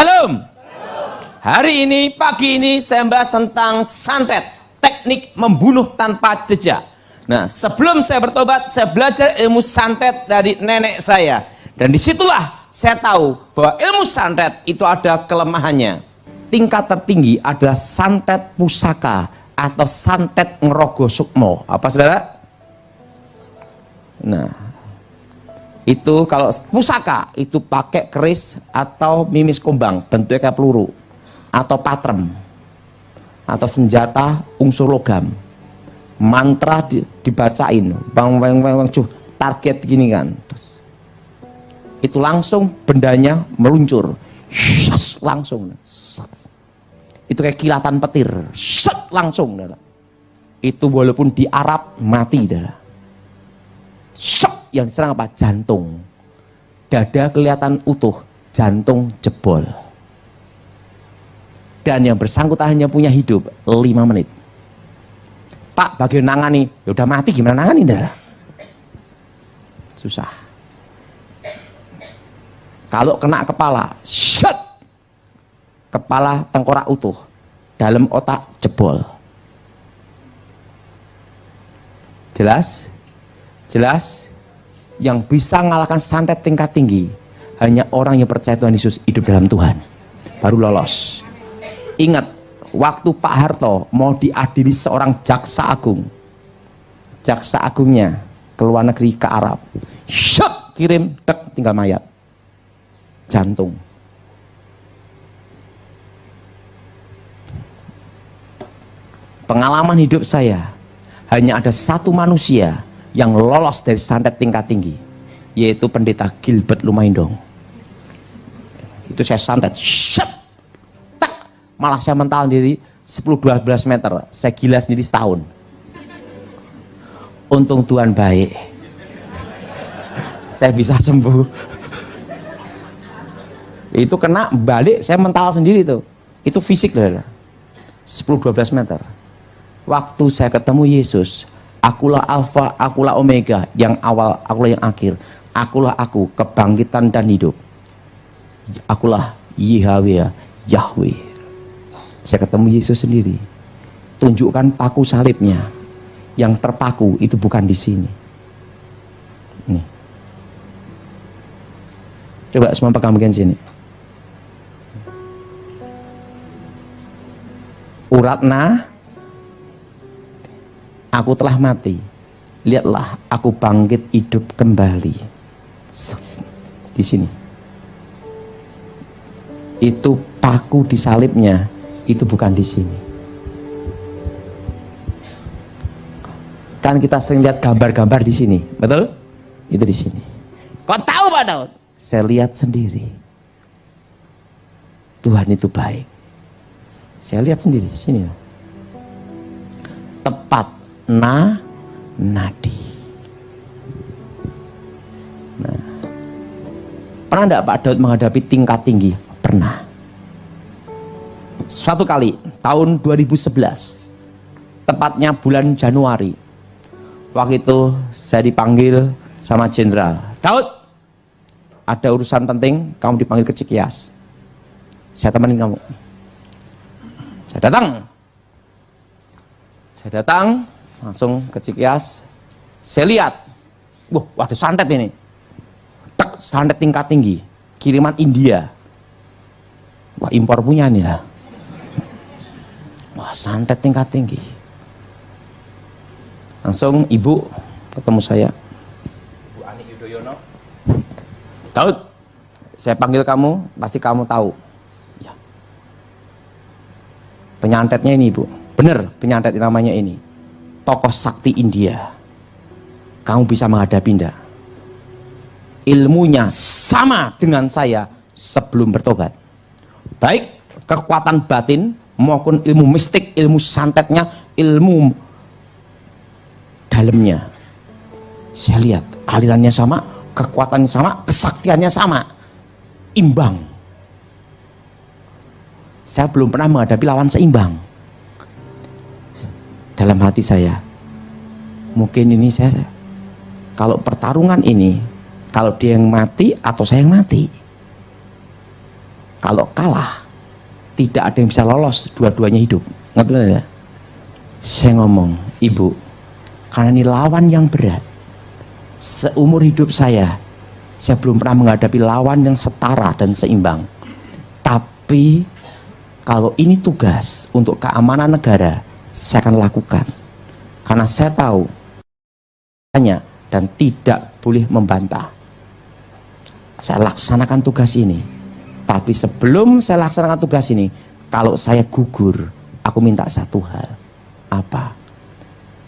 Shalom. Hari ini, pagi ini saya bahas tentang santet, teknik membunuh tanpa jejak. Nah, sebelum saya bertobat, saya belajar ilmu santet dari nenek saya. Dan disitulah saya tahu bahwa ilmu santet itu ada kelemahannya. Tingkat tertinggi adalah santet pusaka atau santet ngerogo sukmo. Apa saudara? Nah, itu kalau pusaka itu pakai keris atau mimis kumbang bentuknya kayak peluru atau patrem atau senjata unsur logam, mantra dibacain target gini kan, itu langsung bendanya meluncur langsung, itu kayak kilatan petir langsung. Itu walaupun di Arab mati shock. Yang diserang apa? Jantung. Dada kelihatan utuh, jantung jebol. Dan yang bersangkutan hanya punya hidup 5 menit. Pak, bagian nangani, ya udah mati gimana nangani? Susah. Kalau kena kepala, shut. Kepala tengkorak utuh, dalam otak jebol. Jelas? Jelas? Yang bisa mengalahkan santet tingkat tinggi hanya orang yang percaya Tuhan Yesus, hidup dalam Tuhan, baru lolos. Ingat, waktu Pak Harto mau diadili seorang jaksa agung, jaksa agungnya ke luar negeri, ke Arab, shot, kirim, tek, tinggal mayat, jantung. Pengalaman hidup saya, hanya ada satu manusia yang lolos dari santet tingkat tinggi, yaitu pendeta Gilbert Lumaindong. Itu saya santet, shut, tak, malah saya mental diri 10-12 meter, saya gila sendiri setahun. Untung Tuhan baik, saya bisa sembuh. Itu kena balik, saya mental sendiri itu fisik 10-12 meter. Waktu saya ketemu Yesus, akulah Alfa, akulah Omega, yang awal, akulah yang akhir. Akulah aku, kebangkitan dan hidup. Akulah Yahweh, Yahweh. Saya ketemu Yesus sendiri. Tunjukkan paku salibnya. Yang terpaku itu bukan di sini. Nih. Coba semua pegang bagian sini. Uratna, aku telah mati, lihatlah aku bangkit hidup kembali. Di sini itu paku di salibnya, itu bukan di sini. Kan kita sering lihat gambar-gambar di sini, betul? Itu di sini. Kau tahu Pak Daud? Saya lihat sendiri. Tuhan itu baik. Saya lihat sendiri sini. Tepat nadi. Nah, pernah enggak Pak Daud menghadapi tingkat tinggi? Pernah. Suatu kali tahun 2011, tepatnya bulan Januari, waktu itu saya dipanggil sama jenderal, Daud, ada urusan penting, kamu dipanggil ke Cikias. Saya temenin kamu. Saya datang langsung ke Cikias. Saya lihat, wah ada santet ini, tek, santet tingkat tinggi, kiriman India. Wah, impor punya nih lah. Wah, santet tingkat tinggi. Langsung ibu ketemu saya, Bu Ani Yudhoyono. Daud, saya panggil kamu, pasti kamu tahu. Ya. Penyantetnya ini Bu, bener penyantet namanya ini. Tokoh sakti India. Kamu bisa menghadapi enggak? Ilmunya sama dengan saya sebelum bertobat. Baik kekuatan batin maupun ilmu mistik, ilmu santetnya, ilmu dalamnya. Saya lihat alirannya sama, kekuatannya sama, kesaktiannya sama, imbang. Saya belum pernah menghadapi lawan seimbang. Dalam hati saya, mungkin ini saya, kalau pertarungan ini, kalau dia yang mati atau saya yang mati. Kalau kalah, tidak ada yang bisa lolos, dua-duanya hidup. Ngerti ya? Saya ngomong, Ibu, karena ini lawan yang berat. Seumur hidup saya belum pernah menghadapi lawan yang setara dan seimbang. Tapi kalau ini tugas untuk keamanan negara, saya akan lakukan. Karena saya tahu dan tidak boleh membantah. Saya laksanakan tugas ini. Tapi sebelum saya laksanakan tugas ini, kalau saya gugur, aku minta satu hal. Apa?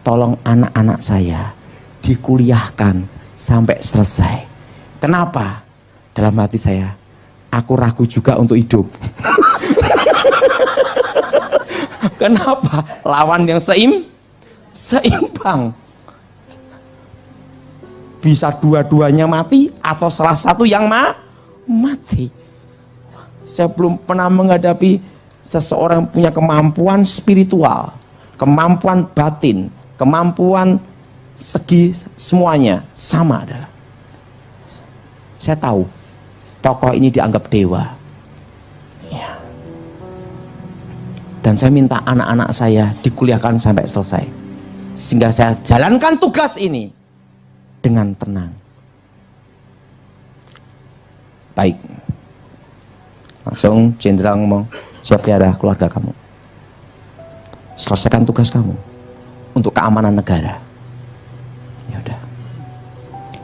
Tolong anak-anak saya dikuliahkan sampai selesai. Kenapa? Dalam hati saya, aku ragu juga untuk hidup. Kenapa? Lawan yang seimbang. Bisa dua-duanya mati atau salah satu yang mati. Saya belum pernah menghadapi seseorang punya kemampuan spiritual, kemampuan batin, kemampuan segi semuanya sama adalah. Saya tahu tokoh ini dianggap dewa. Ya. Dan saya minta anak-anak saya dikuliahkan sampai selesai. Sehingga saya jalankan tugas ini dengan tenang. Baik. Langsung jenderal ngomong, saya pelihara keluarga kamu. Selesaikan tugas kamu untuk keamanan negara. Ya udah.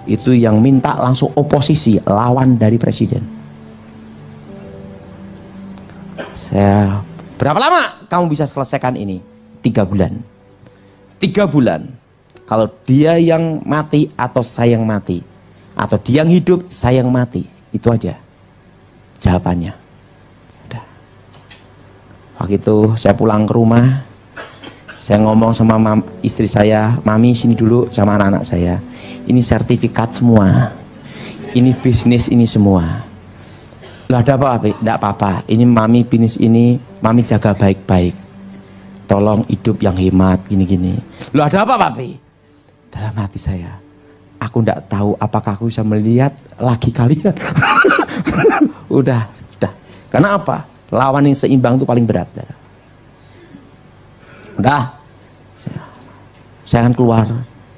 Itu yang minta langsung oposisi, lawan dari presiden. Saya, berapa lama kamu bisa selesaikan ini? 3 bulan. 3 bulan. Kalau dia yang mati atau saya yang mati, atau dia yang hidup, saya yang mati, itu aja jawabannya. Udah. Waktu itu saya pulang ke rumah, saya ngomong sama istri saya, Mami sini dulu sama anak-anak saya. Ini sertifikat semua, ini bisnis ini semua. Lah ada apa? Tidak apa-apa. Ini Mami bisnis ini, Mami jaga baik-baik. Tolong hidup yang hemat, gini-gini. Lah ada apa, Papi? Dalam hati saya, aku tidak tahu apakah aku bisa melihat lagi kalian. udah. Karena apa? Lawan yang seimbang itu paling berat. Udah, saya akan keluar,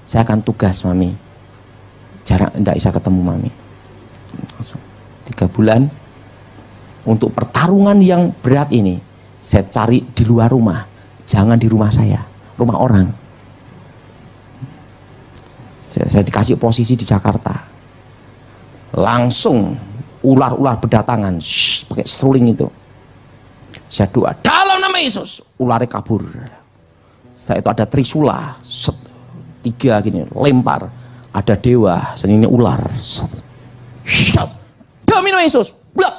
saya akan tugas Mami. Jarang tidak bisa ketemu Mami. Langsung 3 bulan untuk pertarungan yang berat ini, saya cari di luar rumah, jangan di rumah saya, rumah orang. Saya dikasih posisi di Jakarta. Langsung ular-ular berdatangan, pakai seruling itu. Saya doa, dalam nama Yesus, ularnya kabur. Setelah itu ada trisula, 3 gini, lempar. Ada dewa, ini ular. Demi nama Yesus, blak.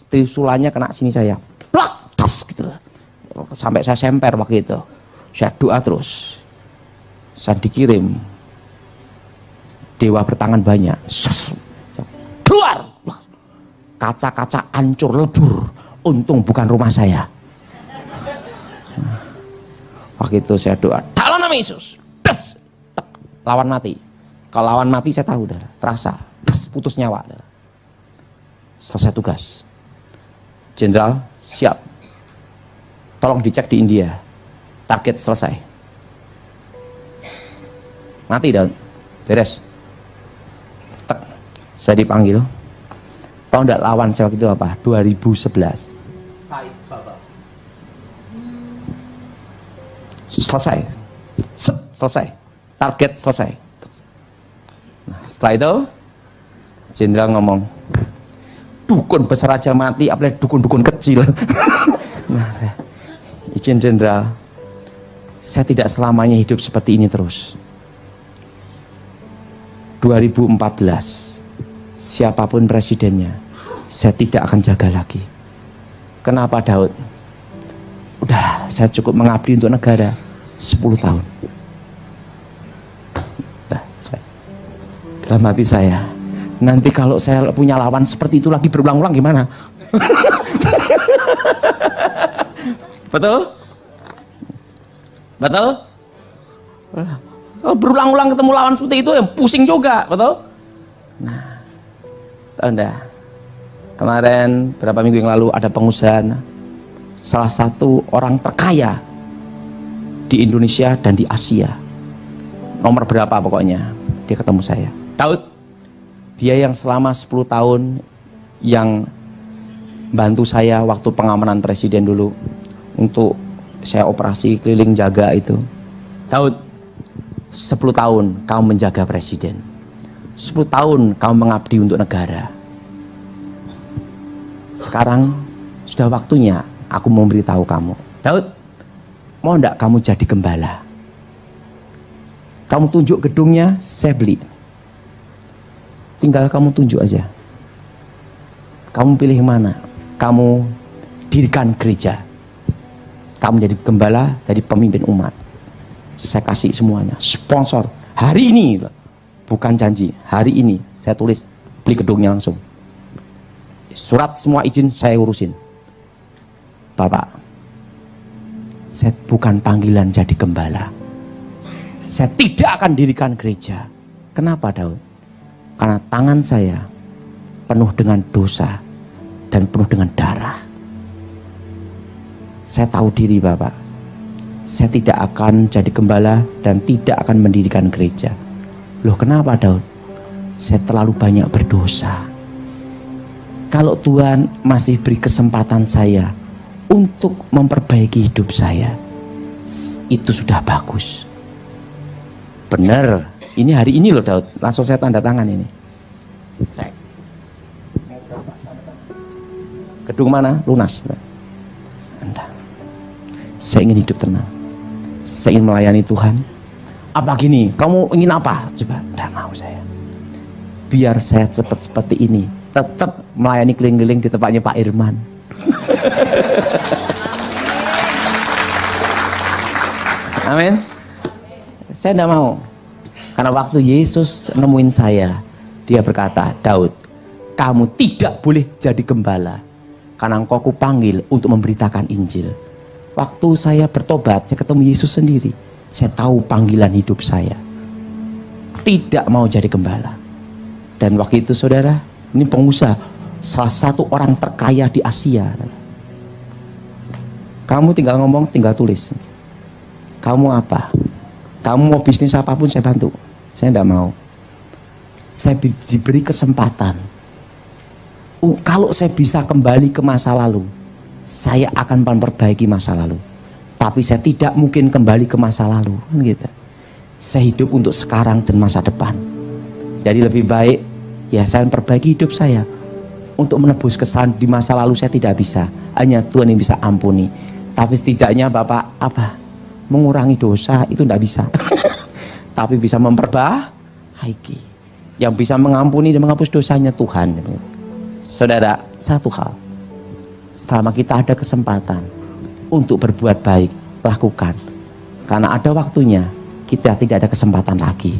Trisulanya kena sini saya, blak, tas gitu. Sampai saya semper waktu itu. Saya doa terus. Saya dikirim. Dewa bertangan banyak, keluar, kaca-kaca hancur lebur, untung bukan rumah saya. Waktu itu saya doa, dalam nama Yesus, des, lawan mati. Kalau lawan mati saya tahu, terasa, des, putus nyawa. Selesai tugas. Jenderal, siap. Tolong dicek di India, target selesai. Mati dah, beres. Saya dipanggil. Tahu enggak lawan saya waktu itu apa? 2011. Selesai. Selesai. Target selesai. Nah, setelah itu jenderal ngomong, dukun besar aja mati, apalagi dukun-dukun kecil. Nah, izin jenderal, saya tidak selamanya hidup seperti ini terus. 2014 siapapun presidennya, saya tidak akan jaga lagi. Kenapa Daud? Udah, saya cukup mengabdi untuk negara 10 tahun. Udah, dalam hati saya, nanti kalau saya punya lawan seperti itu lagi berulang-ulang gimana? Betul? Betul? Berulang-ulang ketemu lawan seperti itu yang pusing juga, betul? Nah, tahu enggak? Kemarin beberapa minggu yang lalu ada pengusaha, salah satu orang terkaya di Indonesia dan di Asia, nomor berapa pokoknya, dia ketemu saya. Daud, dia yang selama 10 tahun yang bantu saya waktu pengamanan presiden dulu, untuk saya operasi keliling jaga itu. Daud, 10 tahun kamu menjaga presiden, 10 tahun kamu mengabdi untuk negara. Sekarang sudah waktunya aku memberitahu kamu. Daud, mau enggak kamu jadi gembala? Kamu tunjuk gedungnya, saya beli. Tinggal kamu tunjuk aja. Kamu pilih mana? Kamu dirikan gereja. Kamu jadi gembala, jadi pemimpin umat. Saya kasih semuanya. Sponsor. Hari ini, bukan janji. Hari ini saya tulis, beli gedungnya langsung. Surat semua izin saya urusin. Bapak, saya bukan panggilan jadi gembala. Saya tidak akan dirikan gereja. Kenapa, Daud? Karena tangan saya penuh dengan dosa dan penuh dengan darah. Saya tahu diri, Bapak. Saya tidak akan jadi gembala dan tidak akan mendirikan gereja. Loh, kenapa, Daud? Saya terlalu banyak berdosa. Kalau Tuhan masih beri kesempatan saya untuk memperbaiki hidup saya, itu sudah bagus. Benar, ini hari ini loh Daud, langsung saya tanda tangan ini. Cek. Gedung mana? Lunas. Anda. Saya ingin hidup tenang. Saya ingin melayani Tuhan. Apa gini? Kamu ingin apa? Coba, tidak mau saya. Biar saya cepat seperti ini, tetap melayani keliling-keliling di tempatnya Pak Irman. Amin. Saya tidak mau. Karena waktu Yesus nemuin saya, dia berkata, Daud, kamu tidak boleh jadi gembala, karena engkau kupanggil untuk memberitakan Injil. Waktu saya bertobat, saya ketemu Yesus sendiri. Saya tahu panggilan hidup saya. Tidak mau jadi gembala. Dan waktu itu saudara, ini pengusaha, salah satu orang terkaya di Asia. Kamu tinggal ngomong, tinggal tulis. Kamu apa? Kamu mau bisnis apapun saya bantu. Saya tidak mau. Saya diberi kesempatan. Kalau saya bisa kembali ke masa lalu, saya akan memperbaiki masa lalu. Tapi saya tidak mungkin kembali ke masa lalu, kan gitu. Saya hidup untuk sekarang dan masa depan. Jadi lebih baik ya saya perbaiki hidup saya. Untuk menebus kesalahan di masa lalu saya tidak bisa. Hanya Tuhan yang bisa ampuni. Tapi setidaknya Bapak apa? Mengurangi dosa itu tidak bisa. Tapi bisa memperbaiki. Yang bisa mengampuni dan menghapus dosanya Tuhan. Saudara, satu hal. Selama kita ada kesempatan untuk berbuat baik, lakukan. Karena ada waktunya kita tidak ada kesempatan lagi.